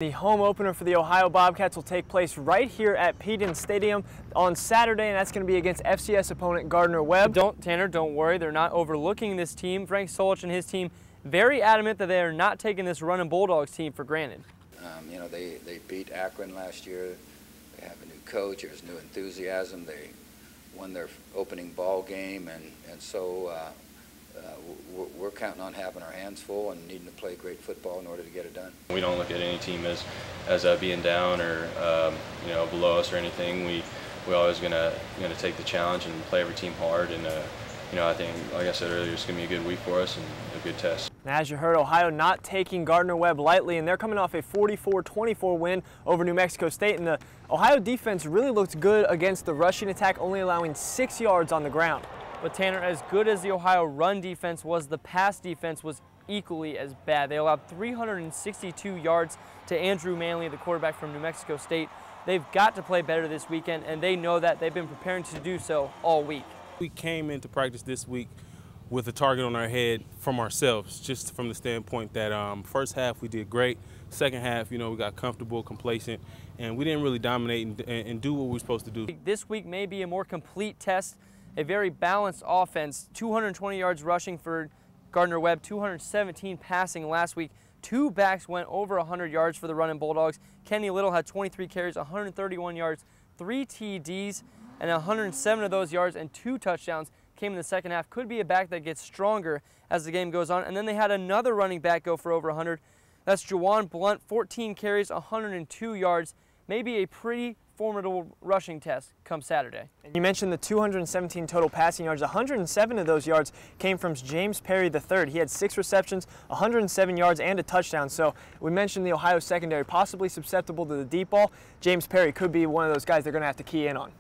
The home opener for the Ohio Bobcats will take place right here at Peden Stadium on Saturday, and that's going to be against FCS opponent Gardner-Webb. Don't worry, they're not overlooking this team. Frank Solich and his team very adamant that they are not taking this Runnin Bulldogs team for granted. You know, they beat Akron last year. They have a new coach. There's new enthusiasm. They won their opening ball game, and so we're counting on having our hands full and needing to play great football in order to get it done. We don't look at any team as being down or you know, below us or anything. We're always gonna take the challenge and play every team hard. And you know, I think, like I said earlier, it's gonna be a good week for us and a good test. As you heard, Ohio not taking Gardner-Webb lightly, and they're coming off a 44-24 win over New Mexico State. And the Ohio defense really looked good against the rushing attack, only allowing 6 yards on the ground. But Tanner, as good as the Ohio run defense was, the pass defense was equally as bad. They allowed 362 yards to Andrew Manley, the quarterback from New Mexico State. They've got to play better this weekend, and they know that. They've been preparing to do so all week. We came into practice this week with a target on our head from ourselves, just from the standpoint that first half we did great. Second half, you know, we got comfortable, complacent, and we didn't really dominate and do what we were supposed to do. This week may be a more complete test. A very balanced offense, 220 yards rushing for Gardner-Webb, 217 passing last week. Two backs went over 100 yards for the Runnin Bulldogs. Kenny Little had 23 carries, 131 yards, 3 TDs, and 107 of those yards and 2 touchdowns came in the second half. Could be a back that gets stronger as the game goes on. And then they had another running back go for over 100. That's Juwan Blunt, 14 carries, 102 yards. Maybe a pretty formidable rushing test come Saturday. You mentioned the 217 total passing yards. 107 of those yards came from James Perry III. He had 6 receptions, 107 yards, and a touchdown. So we mentioned the Ohio secondary possibly susceptible to the deep ball. James Perry could be one of those guys they're going to have to key in on.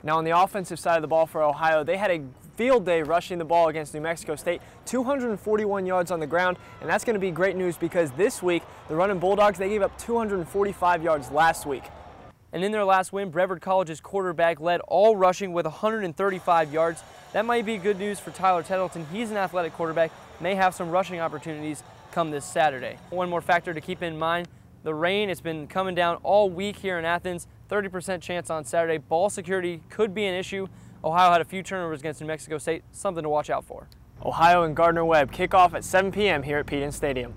Now on the offensive side of the ball for Ohio, they had a field day rushing the ball against New Mexico State, 241 yards on the ground, and that's going to be great news because this week the Runnin Bulldogs, they gave up 245 yards last week. And in their last win, Brevard College's quarterback led all rushing with 135 yards. That might be good news for Tyler Tettleton. He's an athletic quarterback, may have some rushing opportunities come this Saturday. One more factor to keep in mind, the rain. It's been coming down all week here in Athens. 30% chance on Saturday. Ball security could be an issue. Ohio had a few turnovers against New Mexico State, something to watch out for. Ohio and Gardner-Webb kick off at 7 p.m. here at Peden Stadium.